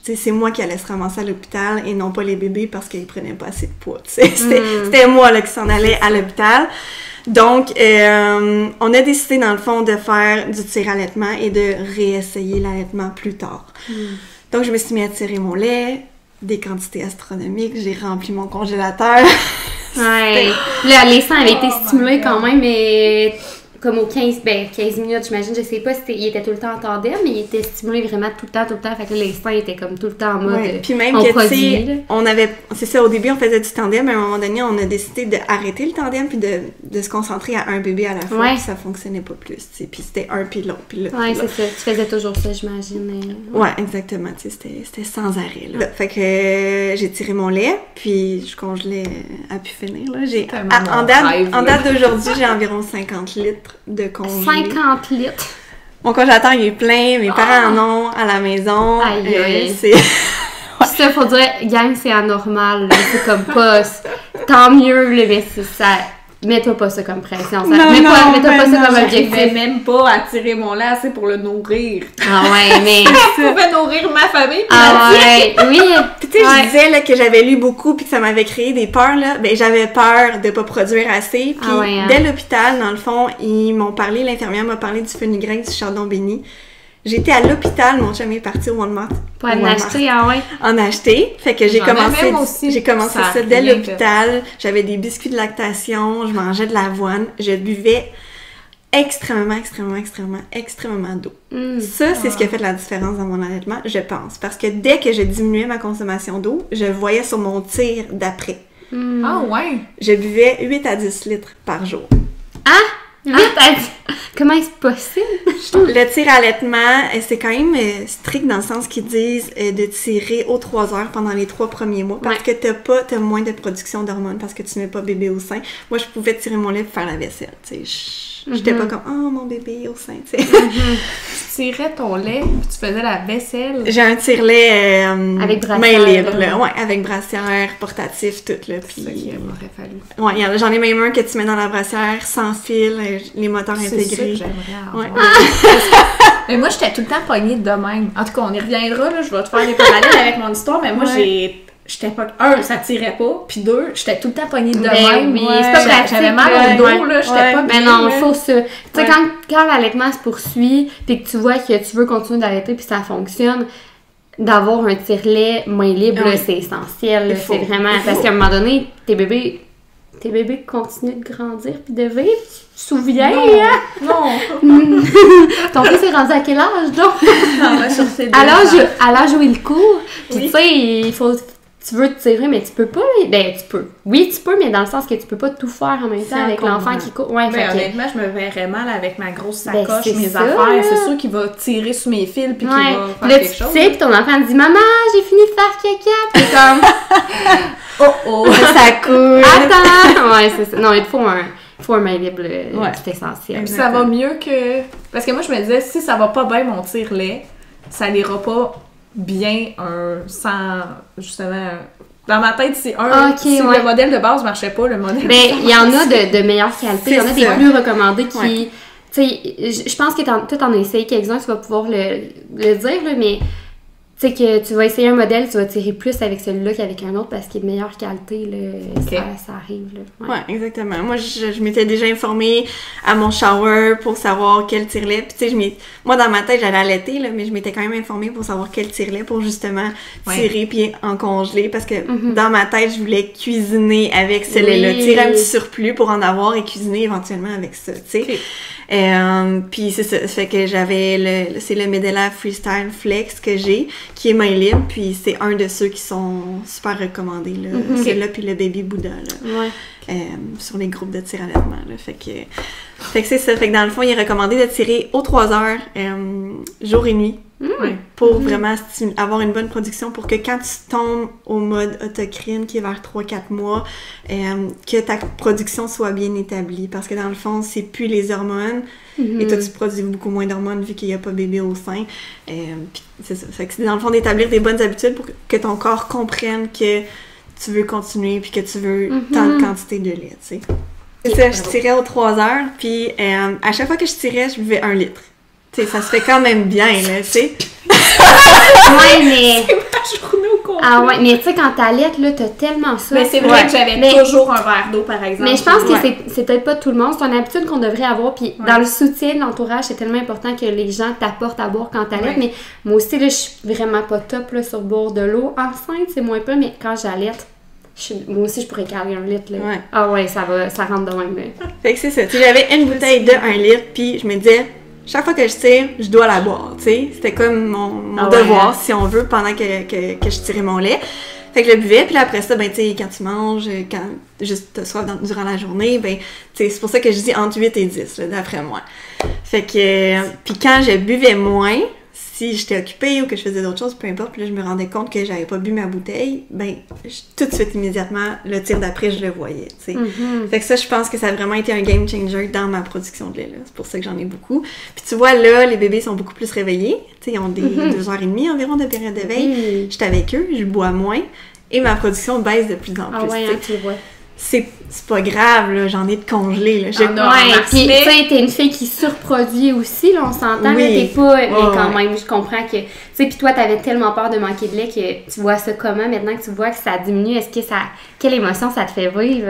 S3: c'est moi qui allais se ramasser à l'hôpital et non pas les bébés parce qu'ils prenaient pas assez de poids, c'était moi là qui s'en allait à l'hôpital. Donc, on a décidé dans le fond de faire du tir-allaitement et de réessayer l'allaitement plus tard. Donc, je me suis mis à tirer mon lait, des quantités astronomiques, j'ai rempli mon congélateur.
S2: Ouais. Là, les seins avaient été stimulés quand même, mais comme aux 15 minutes, j'imagine, je sais pas si il était tout le temps en tandem, mais il était stimulé vraiment tout le temps, fait que là, les seins étaient comme tout le temps en mode
S3: puis même que, tu sais, on avait, c'est ça, au début, on faisait du tandem, mais à un moment donné, on a décidé d'arrêter le tandem puis de se concentrer à un bébé à la fois, puis ça fonctionnait pas plus, tu sais, puis c'était un puis l'autre, puis là.
S2: Ouais, c'est ça, tu faisais toujours ça, j'imagine.
S3: Ouais, exactement, tu sais, c'était sans arrêt, là. Fait que j'ai tiré mon lait, puis je congelais à pu finir, là. En date d'aujourd'hui, j'ai environ 50 litres de congelé.
S2: 50 litres!
S3: Mon congélateur, il est plein, mes parents en ont à la maison.
S2: Aïe.
S3: C'est...
S2: Ça, faut dire, gang, c'est anormal, là. C'est comme pas... Tant mieux, là, mais c'est ça... Mets-toi pas ça comme pression. Mets-toi pas ça comme objectif.
S1: J'arrivais même pas à tirer mon lait assez pour le nourrir.
S2: Ah ouais, mais...
S1: Je pouvais nourrir ma famille.
S2: Ah ouais, oui.
S3: Puis tu sais, je disais là, que j'avais lu beaucoup puis que ça m'avait créé des peurs, là. Ben, j'avais peur de pas produire assez. Puis dès l'hôpital, dans le fond, ils m'ont parlé, l'infirmière m'a parlé du fenugrec, du chardon béni. J'étais à l'hôpital, mon chum est parti au Walmart.
S2: Pour en acheter, ah ouais?
S3: En acheter. Fait que j'ai commencé ça dès l'hôpital. J'avais des biscuits de lactation, je mangeais de l'avoine, je buvais extrêmement d'eau. Ça, c'est ce qui a fait la différence dans mon allaitement, je pense. Parce que dès que je diminuais ma consommation d'eau, je le voyais sur mon tir d'après.
S1: Ah ouais?
S3: Je buvais 8 à 10 litres par jour.
S2: Ah! 8 à 10... Comment est-ce possible?
S3: Le tir-allaitement, c'est quand même strict dans le sens qu'ils disent de tirer aux 3 heures pendant les 3 premiers mois parce que t'as moins de production d'hormones parce que tu mets pas bébé au sein. Moi, je pouvais tirer mon lait pour faire la vaisselle, tu sais. J'étais pas comme « Oh, mon bébé au sein », tu sais.
S1: Tu tirais ton lait puis tu faisais la vaisselle.
S3: J'ai un tire-lait
S2: avec brassière,
S3: main libre, là. Ouais, avec brassière, portatif, tout, là. Puis,
S1: c'est ça qu'il m'aurait fallu.
S3: Ouais, j'en ai même un que tu mets dans la brassière, sans fil, les moteurs intégrés.
S1: C'est ça que j'aimerais avoir. Mais moi, j'étais tout le temps pognée de même. En tout cas, on y reviendra, là. Je vais te faire des parallèles avec mon histoire, mais moi, j'étais pas... ça tirait pas, puis 2, j'étais tout le temps pognée de même.
S2: Oui, c'est pas pratique.
S1: J'avais mal au dos, là, j'étais pas bien.
S2: Mais non, faut ça. Tu sais, quand l'allaitement se poursuit, puis que tu vois que tu veux continuer d'allaiter, puis ça fonctionne, d'avoir un tire-lait main libre, là, c'est essentiel. C'est vraiment... Parce qu'à un moment donné, tes bébés continuent de grandir puis de vivre. Tu te souviens, hein?
S1: Non!
S2: Ton fils est rendu à quel âge, donc? À l'âge où il court. Puis tu sais, il faut... Tu veux te tirer, mais tu peux pas. Ben, tu peux. Oui, tu peux, mais dans le sens que tu peux pas tout faire en même temps avec l'enfant qui court. Ouais,
S1: mais honnêtement, je me verrais mal avec ma grosse sacoche, mes affaires. C'est sûr qu'il va tirer sur mes fils puis qu'il va faire quelque chose.
S2: Tu sais, puis ton enfant te dit « Maman, j'ai fini de faire caca! » Puis comme «
S3: Oh, ça coule! »
S2: Attends! Ouais, c'est ça. Non, il faut un main libre, c'est essentiel.
S1: Puis ça va mieux que... Parce que moi, je me disais, si ça va pas bien mon tire-lait, ça n'ira pas bien sans... Justement... Dans ma tête, c'est le modèle de base marchait pas, le modèle...
S2: Ben, il y en a de meilleure qualité. Il y en a des plus recommandés qui... Tu sais, je pense que toi, t'en as essayé quelques-uns, tu vas pouvoir le dire, là, mais... tu sais que tu vas essayer un modèle, tu vas tirer plus avec celui-là qu'avec un autre parce qu'il est de meilleure qualité, là, ça arrive. Là.
S3: Ouais, exactement. Moi, je m'étais déjà informée à mon shower pour savoir quel tire-lait. Puis tu sais, moi, dans ma tête, j'allais allaiter, là, mais je m'étais quand même informée pour savoir quel tire-lait pour justement tirer puis en congeler parce que dans ma tête, je voulais cuisiner avec ce lait-là. Tirer un petit surplus pour en avoir et cuisiner éventuellement avec ça, tu sais. Puis c'est ça, ça fait que c'est le Medela Freestyle Flex que j'ai, qui est main libre, puis c'est un de ceux qui sont super recommandés, là. C'est là, puis le Baby Buddha, là. Sur les groupes de tir à allaitement, là. Fait que c'est ça, fait que dans le fond, il est recommandé de tirer aux 3 heures, jour et nuit, pour vraiment avoir une bonne production, pour que quand tu tombes au mode autocrine, qui est vers 3-4 mois, que ta production soit bien établie, parce que dans le fond, c'est plus les hormones, et toi, tu produis beaucoup moins d'hormones vu qu'il n'y a pas bébé au sein. Puis c'est ça. Fait que c'est dans le fond d'établir des bonnes habitudes pour que ton corps comprenne que tu veux continuer puis que tu veux tant de quantité de lait, tu sais. C'est ça, je tirais aux 3 heures, puis à chaque fois que je tirais, je buvais 1 litre. Tu sais, ça se fait quand même bien, là, tu sais.
S2: Ouais, mais...
S1: C'est ma journée au complet.
S2: Ah ouais, mais tu sais, quand t'allaites, là, t'as tellement ça.
S1: Mais c'est vrai que j'avais toujours un verre d'eau, par exemple.
S2: Mais je pense que c'est peut-être pas tout le monde. C'est une habitude qu'on devrait avoir. Puis dans le soutien de l'entourage, c'est tellement important que les gens t'apportent à boire quand t'allaites. Mais moi aussi, là, je suis vraiment pas top là, sur boire de l'eau. Enceinte, c'est moins peu, mais quand j'allaite, moi aussi, je pourrais caler 1 litre. Là. Ouais. Ah ouais, ça rentre de même. Là.
S3: Fait que c'est ça. Tu sais, j'avais une bouteille de 1 litre, puis je me disais... Chaque fois que je tire, je dois la boire, tu sais. C'était comme mon devoir, si on veut, pendant que je tirais mon lait. Fait que je le buvais, puis là, après ça, ben, tu sais, quand tu manges, quand juste t'as soif durant la journée, ben, tu sais, c'est pour ça que je dis entre 8 et 10, là, d'après moi. Fait que, puis quand je buvais moins, si j'étais occupée ou que je faisais d'autres choses, peu importe, puis là, je me rendais compte que j'avais pas bu ma bouteille, ben, tout de suite, immédiatement, le tir d'après, je le voyais, tu sais. Fait que ça, je pense que ça a vraiment été un game changer dans ma production de lait, là. C'est pour ça que j'en ai beaucoup. Puis tu vois, là, les bébés sont beaucoup plus réveillés, tu sais, ils ont des 2h30 environ de période d'éveil. J'étais avec eux, je bois moins, et ma production baisse de plus en plus,
S2: ah ouais, tu vois.
S3: C'est pas grave, là, j'en ai de congelés, là.
S2: Puis, tu sais, t'es une fille qui surproduit aussi, là, on s'entend, là, t'es pas... mais quand même, je comprends que... Tu sais, puis toi, t'avais tellement peur de manquer de lait que tu vois ça comment, maintenant que tu vois que ça diminue, est-ce que ça... Quelle émotion ça te fait vivre?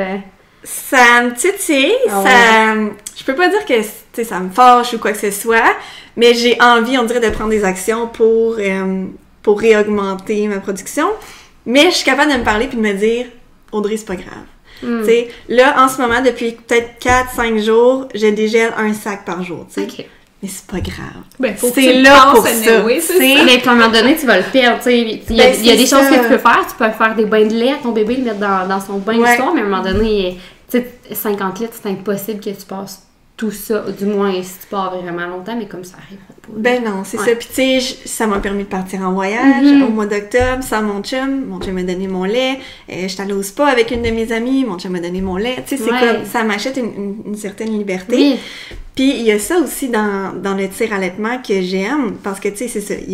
S3: Ça me titille, Je peux pas dire que, tu sais, ça me fâche ou quoi que ce soit, mais j'ai envie, on dirait, de prendre des actions pour réaugmenter ma production, mais je suis capable de me parler puis de me dire « Audrey, c'est pas grave. » Tu sais, là, en ce moment, depuis peut-être 4-5 jours, je dégèle 1 sac par jour, tu sais. Okay. Mais c'est pas grave.
S1: Ben,
S3: c'est là pour ça.
S2: Mais à un moment donné, tu vas le perdre, tu sais. Il y a des choses que tu peux faire. Tu peux faire des bains de lait à ton bébé, le mettre dans son bain du soir, mais à un moment donné, tu sais, 50 litres, c'est impossible que tu passes tout ça, du moins si tu pars vraiment longtemps, mais comme ça arrive pas.
S3: Ben non, c'est ça. Puis tu sais, ça m'a permis de partir en voyage au mois d'octobre sans mon chum. Mon chum m'a donné mon lait. J'étais allée au spa avec une de mes amies. Mon chum m'a donné mon lait. Tu sais, c'est comme, ça m'achète une certaine liberté. Oui. Puis il y a ça aussi dans le tir allaitement que j'aime, parce que tu sais, c'est ça, il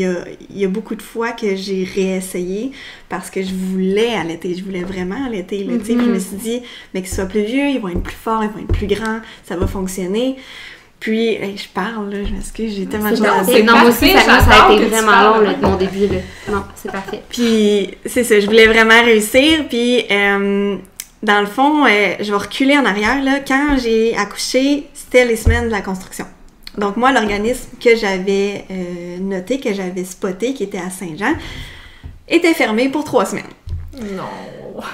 S3: y a beaucoup de fois que j'ai réessayé parce que je voulais allaiter, je voulais vraiment allaiter, tu sais, puis je me suis dit, mais qu'ils soient plus vieux, ils vont être plus forts, ils vont être plus grands, ça va fonctionner. Puis, je parle, là, je m'excuse, j'ai tellement de choses à dire.
S2: Non, moi aussi, ça a été vraiment long, là, mon début, là. Non, c'est parfait.
S3: Puis, c'est ça, je voulais vraiment réussir, puis... dans le fond, je vais reculer en arrière, là. Quand j'ai accouché, c'était les semaines de la construction. Donc moi, l'organisme que j'avais noté, que j'avais spoté, qui était à Saint-Jean, était fermé pour 3 semaines.
S1: Non!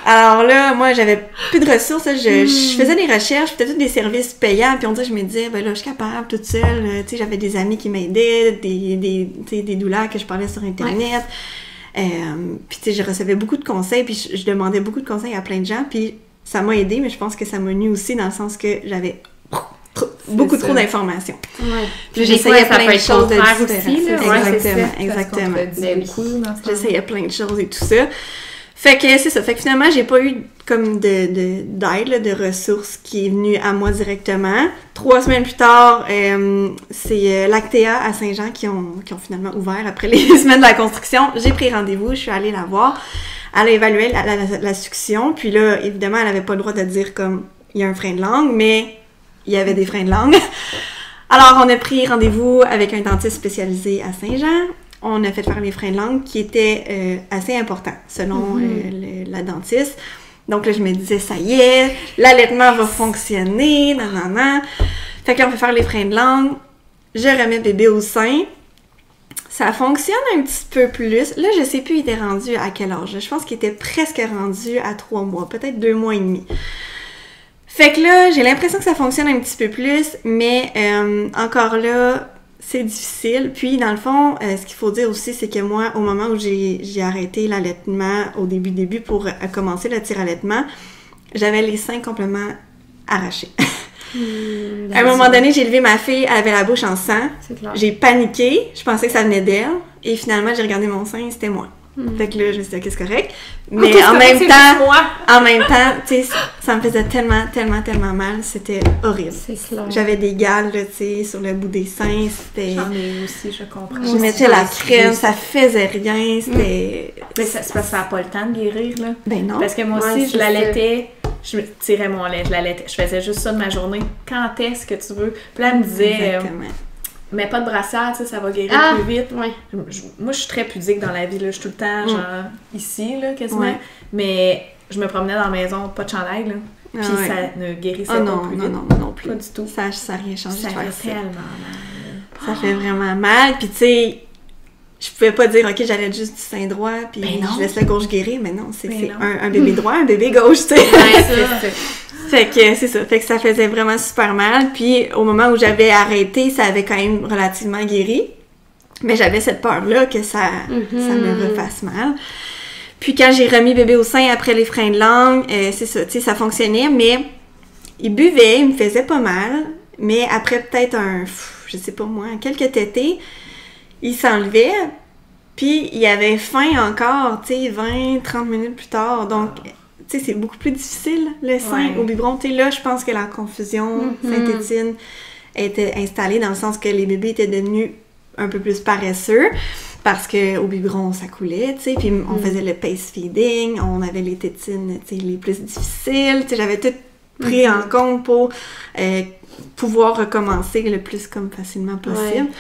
S3: Alors là, moi, j'avais plus de ressources. Je faisais des recherches, peut-être des services payants, puis on dirait, je me disais, ben là, je suis capable, toute seule. Tu sais, j'avais des amis qui m'aidaient, des douleurs que je parlais sur Internet. Puis tu sais, je recevais beaucoup de conseils, puis je demandais beaucoup de conseils à plein de gens, puis ça m'a aidé, mais je pense que ça m'a nuit aussi dans le sens que j'avais beaucoup trop d'informations.
S2: Ouais.
S3: Puis j'essayais plein de choses
S2: aussi, là.
S3: Exactement. J'essayais plein de choses et tout ça. Fait que c'est ça. Fait que finalement, j'ai pas eu comme d'aide, de ressources qui est venue à moi directement. 3 semaines plus tard, c'est Lactea à Saint-Jean qui ont finalement ouvert après les semaines de la construction. J'ai pris rendez-vous, je suis allée la voir. Elle a évalué la succion. Puis là, évidemment, elle avait pas le droit de dire comme il y a un frein de langue, mais il y avait des freins de langue. Alors, on a pris rendez-vous avec un dentiste spécialisé à Saint-Jean. on a fait faire les freins de langue qui étaient assez importants, selon la dentiste. Donc là, je me disais, ça y est, l'allaitement va fonctionner, nanana. Fait que là, on fait faire les freins de langue. Je remets bébé au sein. Ça fonctionne un petit peu plus. Là, je sais plus, il était rendu à quel âge. Je pense qu'il était presque rendu à 3 mois, peut-être 2 mois et demi. Fait que là, j'ai l'impression que ça fonctionne un petit peu plus, mais encore là, c'est difficile. Puis, dans le fond, ce qu'il faut dire aussi, c'est que moi, au moment où j'ai arrêté l'allaitement, au début pour commencer le tir-allaitement, j'avais les seins complètement arrachés. À un moment donné, j'ai levé ma fille, elle avait la bouche en sang. J'ai paniqué, je pensais que ça venait d'elle. Et finalement, j'ai regardé mon sein, c'était moi. Fait que là, je me suis dit, ok, c'est correct. Mais en même temps, tu sais, ça me faisait tellement mal. C'était horrible. J'avais des gales, tu sais, sur le bout des seins.
S1: J'en ai aussi, je comprends.
S3: Je mettais la crème, ça faisait rien. C'était...
S1: Mais c'est parce que ça n'a pas le temps de guérir, là.
S3: Ben non.
S1: Parce que moi aussi, je l'allaitais. Je tirais mon lait, je l'allaitais. Je faisais juste ça de ma journée. Quand est-ce que tu veux? Puis là, elle me disait... mais pas de brassière, tu sais, ça va guérir plus vite.
S2: Ouais.
S1: Moi, je suis très pudique dans la vie, là. Je suis tout le temps, genre, ici, là, quasiment. Ouais. Mais je me promenais dans la maison, pas de chandail, là. Puis ça ne guérissait pas plus vite.
S3: Non plus.
S1: Pas du tout.
S3: Ça n'a rien changé.
S1: Ça fait tellement mal.
S3: Ça fait vraiment mal. Puis, tu sais, je pouvais pas dire, OK, j'allais juste du sein droit, puis je laisse la gauche guérir. Mais non, c'est un bébé droit, un bébé gauche, tu sais. Fait que c'est ça. Fait que ça faisait vraiment super mal. Puis au moment où j'avais arrêté, ça avait quand même relativement guéri. Mais j'avais cette peur-là que ça me refasse mal. Puis quand j'ai remis bébé au sein après les freins de langue, c'est ça, tu sais, ça fonctionnait. Mais il buvait, il me faisait pas mal. Mais après peut-être je sais pas moi, quelques tétés, il s'enlevait. Puis il avait faim encore, tu sais, 20-30 minutes plus tard. Donc... tu sais, c'est beaucoup plus difficile, le sein au biberon. Tu sais, là, je pense que la confusion synthétine était installée dans le sens que les bébés étaient devenus un peu plus paresseux parce qu'au biberon, ça coulait, tu sais. Puis on faisait le pace feeding, on avait les tétines, tu sais, les plus difficiles. Tu sais, j'avais tout pris en compte pour pouvoir recommencer le plus comme facilement possible. Ouais.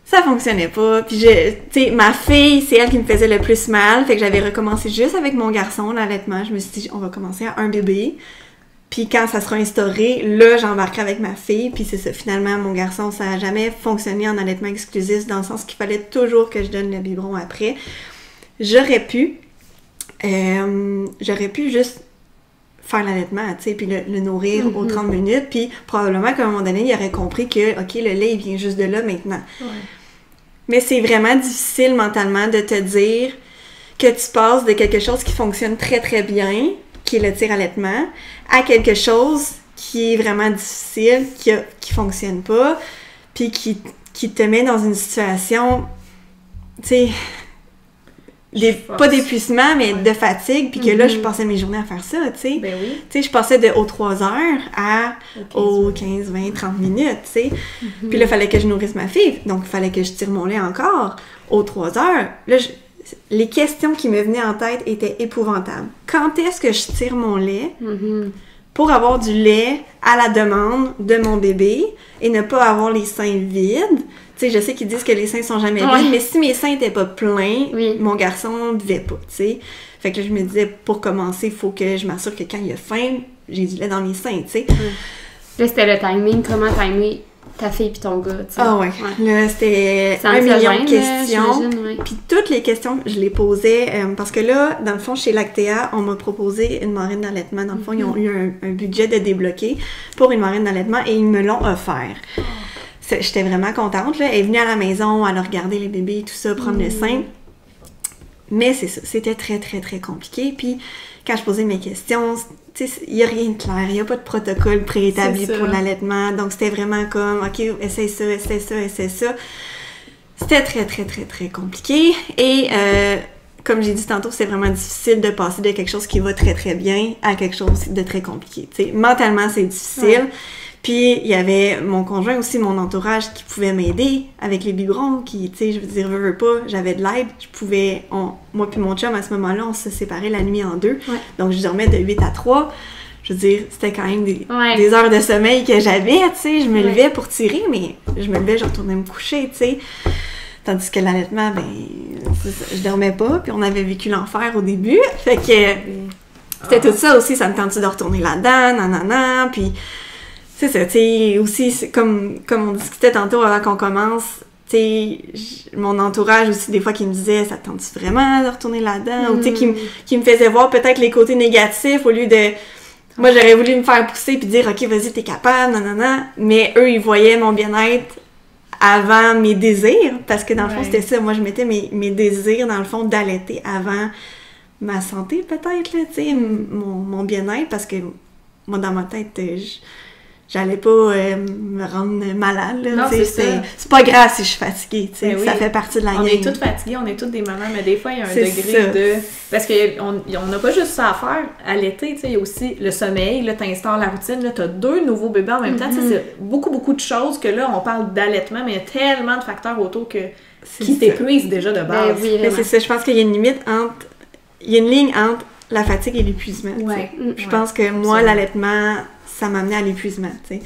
S3: Ça fonctionnait pas. Puis, tu sais, ma fille, c'est elle qui me faisait le plus mal. Fait que j'avais recommencé juste avec mon garçon, l'allaitement. Je me suis dit, on va commencer à un bébé. Puis quand ça sera instauré, là, j'embarquerai avec ma fille. Puis c'est ça, finalement, mon garçon, ça n'a jamais fonctionné en allaitement exclusif, dans le sens qu'il fallait toujours que je donne le biberon après. J'aurais pu juste faire l'allaitement, tu sais, puis le nourrir aux 30 minutes, puis probablement qu'à un moment donné, il aurait compris que, OK, le lait, il vient juste de là maintenant. Ouais. Mais c'est vraiment difficile mentalement de te dire que tu passes de quelque chose qui fonctionne très, très bien, qui est le tir-allaitement, à quelque chose qui est vraiment difficile, qui fonctionne pas, puis qui te met dans une situation, tu sais... pas d'épuisement, mais de fatigue, puis que là, je passais mes journées à faire ça, tu sais.
S1: Ben oui.
S3: Tu sais, je passais aux 3 heures aux 15, 20, 30 minutes, tu sais. Puis là, il fallait que je nourrisse ma fille, donc il fallait que je tire mon lait encore aux 3 heures. Là, les questions qui me venaient en tête étaient épouvantables. Quand est-ce que je tire mon lait pour avoir du lait à la demande de mon bébé et ne pas avoir les seins vides? Tu sais, je sais qu'ils disent que les seins sont jamais vides, mais si mes seins étaient pas pleins, mon garçon ne buvait pas, tu sais. Fait que là, je me disais, pour commencer, il faut que je m'assure que quand il a faim, j'ai du lait dans mes seins, tu sais.
S2: Là, c'était le timing, comment timer ta fille puis ton gars, tu sais.
S3: Ah ouais. Là, c'était 1 million de questions. Puis toutes les questions, je les posais, parce que là, dans le fond, chez Lactea, on m'a proposé une marraine d'allaitement. Dans le fond, ils ont eu un budget de débloquer pour une marraine d'allaitement et ils me l'ont offert. J'étais vraiment contente, là. Elle est venue à la maison, elle a regardé les bébés, tout ça, prendre le sein. Mais c'est ça, c'était très, très, très compliqué. Puis, quand je posais mes questions, tu sais, il n'y a rien de clair, il n'y a pas de protocole préétabli pour l'allaitement. Donc, c'était vraiment comme, OK, essaye ça, essaye ça, essaye ça. C'était très, très, très, très compliqué. Et, comme j'ai dit tantôt, c'est vraiment difficile de passer de quelque chose qui va très, très bien à quelque chose de très compliqué. Tu sais, mentalement, c'est difficile. Ouais. Puis, il y avait mon conjoint aussi, mon entourage, qui pouvait m'aider avec les biberons, qui, tu sais, je veux dire, veux pas, j'avais de l'aide. Je pouvais, moi puis mon chum, à ce moment-là, on se séparait la nuit en 2. Ouais. Donc, je dormais de 8 à 3. Je veux dire, c'était quand même des heures de sommeil que j'avais, tu sais. Je me levais pour tirer, mais je me levais, je retournais me coucher, tu sais. Tandis que l'allaitement, ben, je dormais pas, puis on avait vécu l'enfer au début. Fait que c'était tout ça aussi, ça me tentait de retourner là-dedans, nanana, puis c'est ça, tu sais, aussi, c'est comme on discutait tantôt avant qu'on commence, tu sais, mon entourage aussi, des fois, qui me disait, ça te tente vraiment de retourner là-dedans, ou tu sais, qui me faisait voir peut-être les côtés négatifs au lieu de... Moi, j'aurais voulu me faire pousser puis dire, OK, vas-y, t'es capable, nanana, mais eux, ils voyaient mon bien-être avant mes désirs, parce que dans le fond, c'était ça, moi, je mettais mes désirs, dans le fond, d'allaiter avant ma santé, peut-être, là, tu sais, mon bien-être, parce que moi, dans ma tête, j'allais pas me rendre malade, là, tu sais, c'est pas grave si je suis fatiguée, tu sais, ça fait partie de la game.
S1: On est toutes fatiguées, on est toutes des mamans, mais des fois, il y a un degré de... Parce qu'on n'a pas juste ça à faire à l'été, tu sais, il y a aussi le sommeil, là, t'installes la routine, là, t'as 2 nouveaux bébés en même temps, tu sais, c'est beaucoup de choses que là, on parle d'allaitement, mais il y a tellement de facteurs autour qui t'épuisent déjà de base.
S3: Mais c'est ça, je pense qu'il y a une limite entre... Il y a une ligne entre la fatigue et l'épuisement, je pense que moi, l'allaitement... ça m'a amené à l'épuisement, tu sais.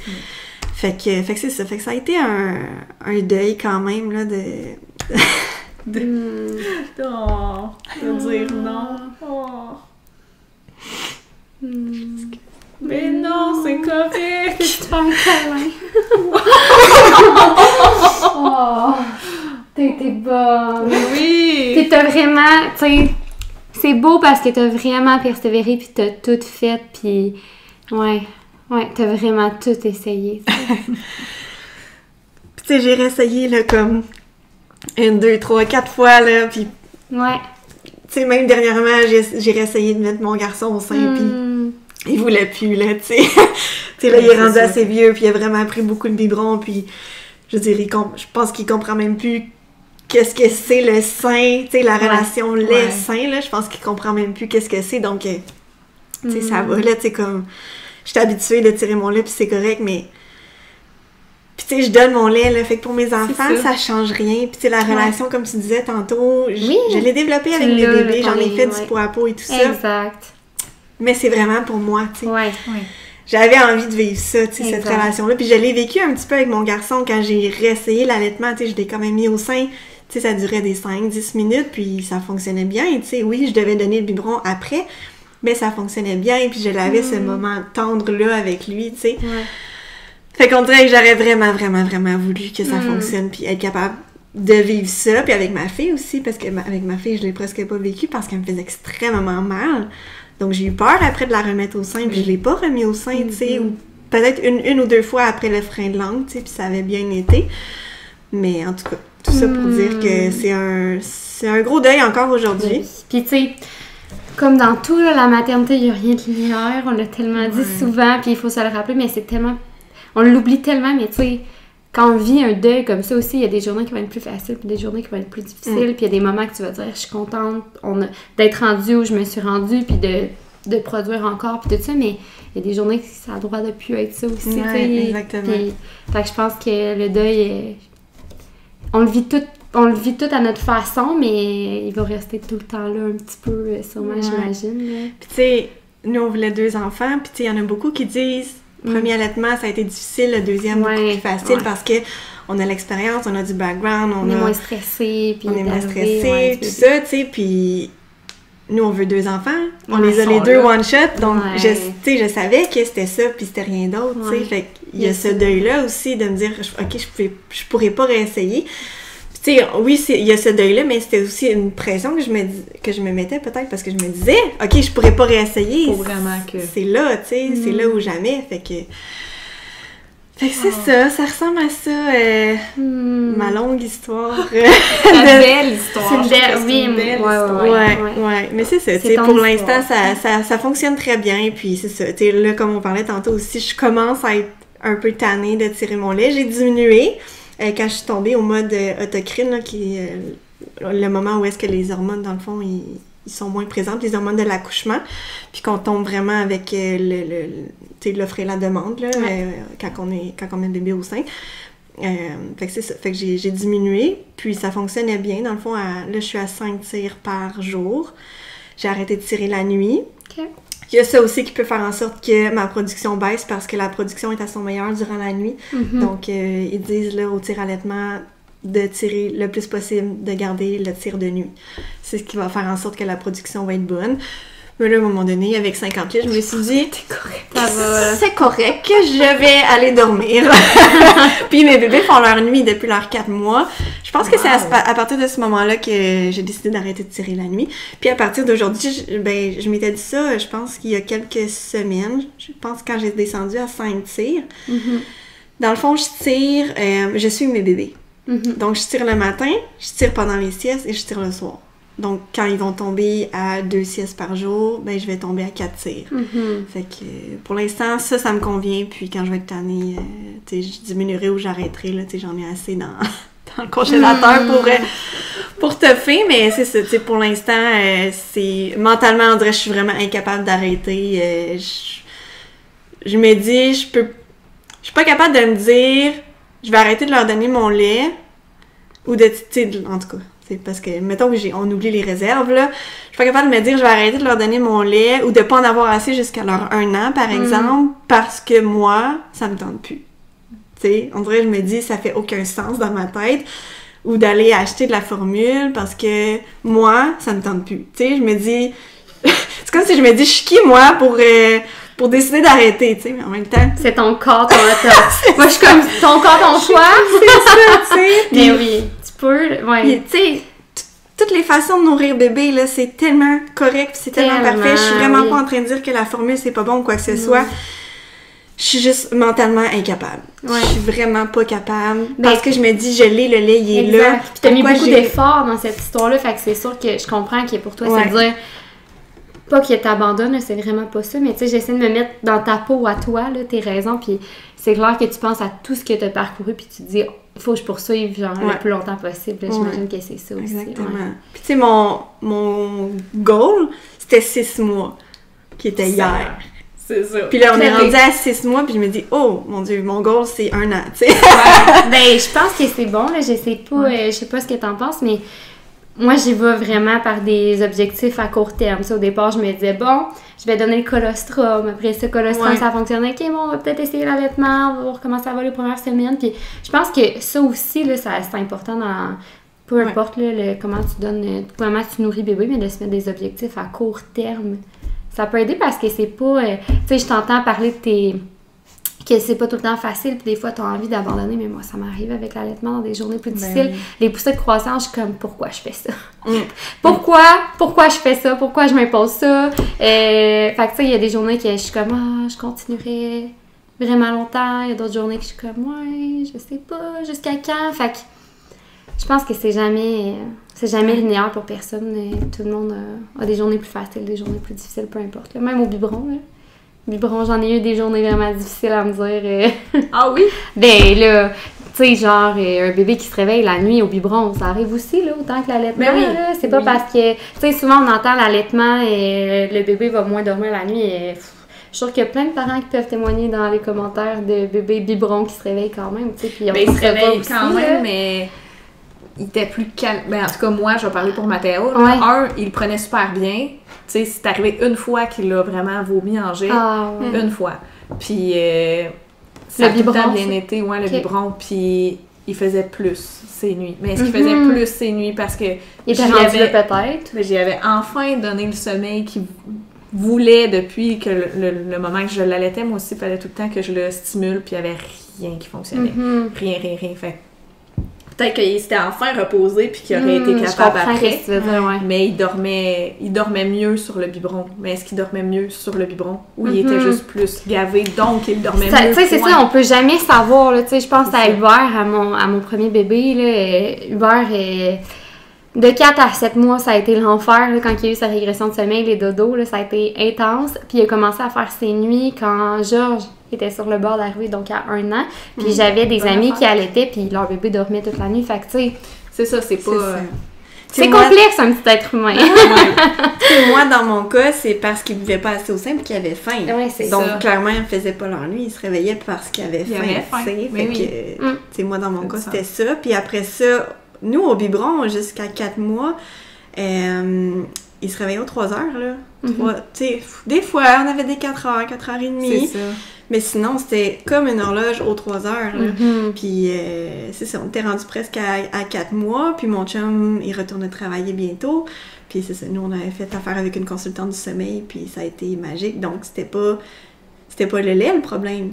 S3: Fait que c'est ça. Fait que ça a été un deuil quand même, là, de dire non.
S1: Mais non, c'est correct!
S2: Je te fais un câlin. T'es bonne.
S1: Oui!
S2: T'as vraiment, tu sais, c'est beau parce que t'as vraiment persévéré puis t'as tout fait puis ouais, t'as vraiment tout essayé.
S3: Puis tu sais, j'ai réessayé là comme 1, 2, 3, 4 fois là, puis
S2: ouais.
S3: Tu sais, même dernièrement, j'ai réessayé de mettre mon garçon au sein, puis il voulait plus là, tu sais. Tu sais, là, il est rendu assez vieux, puis il a vraiment pris beaucoup de biberons, puis je veux dire, je pense qu'il comprend même plus qu'est-ce que c'est le sein, tu sais, la relation lait-sein, là, je pense qu'il comprend même plus qu'est-ce que c'est, donc, tu sais, ça va, là, tu sais, comme, j'étais habituée de tirer mon lait, puis c'est correct, mais, puis tu sais, je donne mon lait, là, fait que pour mes enfants, ça change rien, puis tu sais, la relation, comme tu disais tantôt, je l'ai développée avec mes bébés, j'en ai fait du pot à pot et tout ça.
S2: Exact.
S3: Mais c'est vraiment pour moi, tu sais.
S2: Ouais.
S3: J'avais envie de vivre ça, tu sais, cette relation-là, puis je l'ai vécu un petit peu avec mon garçon quand j'ai réessayé l'allaitement, tu sais, je l'ai quand même mis au sein. Tu sais, ça durait des 5-10 minutes, puis ça fonctionnait bien. Tu sais, oui, je devais donner le biberon après, mais ça fonctionnait bien, puis je l'avais ce moment tendre-là avec lui, tu sais.
S2: Ouais.
S3: Fait qu'on dirait que j'aurais vraiment, vraiment, vraiment voulu que ça fonctionne, puis être capable de vivre ça, puis avec ma fille aussi, parce que avec ma fille, je l'ai presque pas vécu, parce qu'elle me faisait extrêmement mal. Donc, j'ai eu peur après de la remettre au sein, puis je l'ai pas remis au sein, tu sais, ou peut-être une ou 2 fois après le frein de langue, tu sais, puis ça avait bien été. Mais en tout cas, tout ça pour dire que c'est un gros deuil encore aujourd'hui.
S2: Oui. Puis tu sais, comme dans tout, là, la maternité, il n'y a rien de linéaire, on l'a tellement dit souvent, puis il faut se le rappeler, mais c'est tellement... On l'oublie tellement, mais tu sais, quand on vit un deuil comme ça aussi, il y a des journées qui vont être plus faciles, puis des journées qui vont être plus difficiles, puis il y a des moments que tu vas dire, je suis contente d'être rendue où je me suis rendue, puis de produire encore, puis tout ça, mais il y a des journées que ça a le droit de plus être ça aussi, tu sais.
S3: Exactement.
S2: Puis, fait que je pense que le deuil, on le vit tout à notre façon, mais il va rester tout le temps là un petit peu, sûrement, j'imagine.
S3: Puis tu sais, nous on voulait 2 enfants, puis tu sais, il y en a beaucoup qui disent premier allaitement, ça a été difficile, le deuxième beaucoup plus facile parce que on a l'expérience, on a du background, on est
S2: moins stressé, puis
S3: on est moins stressé, tout ça, tu sais, puis nous on veut 2 enfants, on les a les 2 one shot, donc je savais que c'était ça, puis c'était rien d'autre, tu sais, fait qu'il y a ce deuil là aussi de me dire ok, je pourrais pas réessayer. Tu sais, oui, il y a ce deuil-là, mais c'était aussi une pression que je me mettais peut-être parce que je me disais, ok, je pourrais pas réessayer.
S1: Faut vraiment que...
S3: C'est là, tu sais, c'est là ou jamais. Fait que c'est ça ressemble à ça, ma longue histoire.
S1: Une belle histoire.
S2: C'est une belle histoire.
S3: Ouais. Mais c'est ça, tu sais, pour l'instant, ça fonctionne très bien. Puis c'est ça, tu sais, là, comme on parlait tantôt aussi, je commence à être un peu tannée de tirer mon lait. J'ai diminué. Quand je suis tombée au mode autocrine, là, qui est le moment où est-ce que les hormones, dans le fond, ils sont moins présentes, les hormones de l'accouchement, puis qu'on tombe vraiment avec l'offre et la demande, là, quand on met le bébé au sein. Fait que c'est ça. Fait que j'ai diminué, puis ça fonctionnait bien. Dans le fond, là, je suis à 5 tirs par jour. J'ai arrêté de tirer la nuit.
S2: OK.
S3: Il y a ça aussi qui peut faire en sorte que ma production baisse parce que la production est à son meilleur durant la nuit. Donc, ils disent là, au tir-allaitement, de tirer le plus possible, de garder le tir de nuit. C'est ce qui va faire en sorte que la production va être bonne. Mais là, à un moment donné, avec 50 litres, je me suis dit, c'est correct, je vais aller dormir. Puis mes bébés font leur nuit depuis leurs 4 mois. Je pense que c'est à partir de ce moment-là que j'ai décidé d'arrêter de tirer la nuit. Puis à partir d'aujourd'hui, je m'étais dit ça, je pense qu'il y a quelques semaines. Je pense quand j'ai descendu à 5 tirs. Dans le fond, je suis mes bébés. Donc je tire le matin, je tire pendant les siestes et je tire le soir. Donc, quand ils vont tomber à 2 siestes par jour, ben je vais tomber à 4 tirs. Fait que, pour l'instant, ça me convient. Puis quand je vais être tannée, je diminuerai ou j'arrêterai. Là, j'en ai assez dans le congélateur pour toffer. Mais c'est ça, pour l'instant, mentalement, on dirait que je suis vraiment incapable d'arrêter. Je me dis, je suis pas capable de me dire, je vais arrêter de leur donner mon lait. Ou en tout cas. Parce que, mettons on oublie les réserves, là. Je suis pas capable de me dire, je vais arrêter de leur donner mon lait ou de pas en avoir assez jusqu'à leur 1 an, par exemple, parce que moi, ça me tente plus. Tu sais, on dirait, je me dis, ça fait aucun sens dans ma tête. Ou d'aller acheter de la formule parce que moi, ça me tente plus. Tu sais, je me dis... c'est comme si je me dis, je suis qui, moi, pour décider d'arrêter, tu sais, mais en même temps...
S2: C'est ton corps, ton auto. Moi, je suis comme, ton corps, ton choix.
S3: C'est ça, tu sais.
S2: Mais oui, tu peux, ouais.
S3: Tu sais, toutes les façons de nourrir bébé, là, c'est tellement correct, c'est tellement parfait. Je suis vraiment pas en train de dire que la formule, c'est pas bon ou quoi que ce soit. Je suis juste mentalement incapable. Je suis vraiment pas capable. Parce que je me dis, je l'ai, le lait, il est là.
S2: Puis t'as mis beaucoup d'efforts dans cette histoire-là, fait que c'est sûr que je comprends que pour toi, c'est de dire... Pas que t'abandonnes, c'est vraiment pas ça, mais tu sais, j'essaie de me mettre dans ta peau à toi, là, tes raisons, puis c'est clair que tu penses à tout ce que t'as parcouru, puis tu te dis, il faut que je poursuive, genre, le plus longtemps possible. J'imagine que c'est ça aussi.
S3: Exactement. Puis tu sais, mon goal, c'était 6 mois, qui était hier.
S1: C'est ça.
S3: Puis là, on est rendu à 6 mois, puis je me dis, oh, mon Dieu, mon goal, c'est 1 an, tu sais.
S2: Ben, je pense que c'est bon, là, je sais pas ce que t'en penses, mais... Moi, j'y vais vraiment par des objectifs à court terme. Ça, au départ, je me disais, bon, je vais donner le colostrum. Après ce colostrum, ça fonctionne. OK, bon, on va peut-être essayer l'allaitement, on va voir comment ça va les premières semaines. Puis je pense que ça aussi, là, c'est important dans... Peu importe là, comment tu nourris bébé, mais de se mettre des objectifs à court terme. Ça peut aider parce que c'est pas... tu sais, je t'entends parler de que c'est pas tout le temps facile, puis des fois, tu as envie d'abandonner, mais moi, ça m'arrive avec l'allaitement dans des journées plus difficiles. Les poussées de croissance, je suis comme, pourquoi je fais ça? Pourquoi je fais ça? Pourquoi je m'impose ça? Fait que, tu sais, il y a des journées que je suis comme, je continuerai vraiment longtemps. Il y a d'autres journées que je suis comme, je sais pas, jusqu'à quand? Fait que, je pense que c'est jamais linéaire pour personne. Tout le monde a des journées plus faciles, des journées plus difficiles, peu importe. Là. Même au biberon, là. Biberon, j'en ai eu des journées vraiment difficiles à me dire.
S1: Ah oui?
S2: Ben là, tu sais, genre, un bébé qui se réveille la nuit au biberon, ça arrive aussi, là, autant que l'allaitement, là. C'est pas parce que, tu sais, souvent on entend l'allaitement et le bébé va moins dormir la nuit et... Je suis sûre qu'il y a plein de parents qui peuvent témoigner dans les commentaires de bébés biberons qui se réveillent quand même, tu sais, puis
S1: ils se réveillent quand même, mais... Il était plus calme. Ben, en tout cas, moi, je vais parler pour Mathéo. Il le prenait super bien. Tu sais, c'est arrivé une fois qu'il a vraiment vomi en jet. Une fois. Puis, ça a tout le temps bien été, le biberon. Puis, il faisait plus ses nuits. Mais est-ce qu'il faisait plus ses nuits parce que...
S2: Il était rendu là, peut-être.
S1: J'y avais enfin donné le sommeil qu'il voulait depuis que le moment que je l'allaitais. Moi aussi, il fallait tout le temps que je le stimule. Puis, il n'y avait rien qui fonctionnait. Rien. Fait peut-être qu'il s'était enfin reposé puis qu'il aurait été capable après. Mais il dormait mieux sur le biberon. Mais est-ce qu'il dormait mieux sur le biberon ou il était juste plus gavé, donc il dormait mieux?
S2: Tu sais, c'est ça, on peut jamais savoir. Tu sais, je pense à Hubert, à mon premier bébé. Là, Hubert, de 4 à 7 mois, ça a été l'enfer. Là, quand il a eu sa régression de sommeil, les dodos, là, ça a été intense. Puis il a commencé à faire ses nuits quand Georges était sur le bord d'arriver, donc à 1 an. Puis j'avais des amis qui allaitaient, puis leur bébé dormait toute la nuit. Fait que, tu sais...
S1: C'est ça, c'est pas...
S2: C'est complexe, un petit être humain.
S3: Moi, dans mon cas, c'est parce qu'il buvait pas assez au sein et qu'il avait faim. Donc, clairement, il ne faisait pas leur nuit. Il se réveillait parce qu'il avait faim. Moi, dans mon cas, c'était ça. Puis après ça, nous, au biberon, jusqu'à 4 mois, ils se réveillaient aux 3 heures, là.
S2: Mhm.
S3: Tu sais, des fois, on avait des 4 heures, 4h30.
S1: C'est ça.
S3: Mais sinon, c'était comme une horloge aux 3 heures, là.
S2: Mhm.
S3: Puis, c'est ça, on était rendu presque à 4 mois. Puis mon chum, il retournait travailler bientôt. Puis c'est ça, nous, on avait fait affaire avec une consultante du sommeil. Puis ça a été magique. Donc, c'était pas le lait, le problème.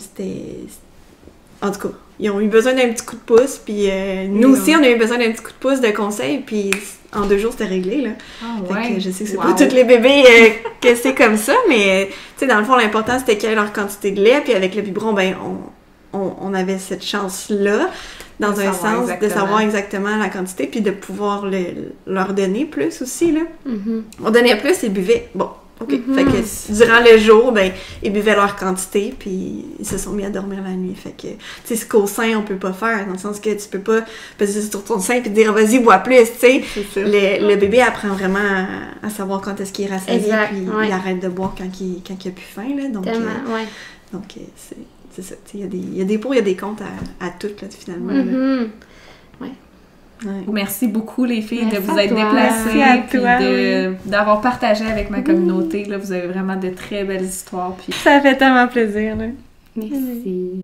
S3: En tout cas, ils ont eu besoin d'un petit coup de pouce. Puis nous aussi, on a eu besoin d'un petit coup de pouce de conseil. Puis en 2 jours, c'était réglé, là.
S1: Ah
S3: Fait
S1: ouais.
S3: que je sais que c'est
S1: Wow.
S3: pas tous les bébés que c'est comme ça, mais tu sais, dans le fond, l'important, c'était qu'il y ait leur quantité de lait. Puis avec le biberon, ben, on avait cette chance-là, dans
S1: De
S3: un
S1: savoir
S3: sens,
S1: exactement.
S3: de savoir exactement la quantité, puis de pouvoir leur donner plus aussi, là.
S2: Mhm.
S3: On donnait plus, ils buvaient. Bon, OK.
S2: Mhm.
S3: Fait que durant le jour, ben, ils buvaient leur quantité, puis ils se sont mis à dormir la nuit. Fait que, tu sais, ce qu'au sein, on peut pas faire, dans le sens que tu peux pas peser sur ton sein puis te dire, vas-y, bois plus, tu sais.
S1: C'est ça.
S3: Le bébé apprend vraiment à savoir quand est-ce qu'il est rassasié,
S2: Exact,
S3: puis
S2: ouais.
S3: il arrête de boire quand il a plus faim, là. Donc,
S2: Tellement, ouais.
S3: c'est ça. Tu sais, il y a des pour, il y a des contre à tout, là, finalement. là.
S2: Mhm.
S3: Ouais.
S1: Merci beaucoup les filles
S2: Merci
S1: de vous
S2: à
S1: être
S2: toi.
S1: déplacées
S3: Merci à
S1: puis
S3: toi,
S1: d'avoir partagé avec ma communauté. Là, vous avez vraiment de très belles histoires. Puis
S3: Ça fait tellement plaisir, là.
S2: Merci.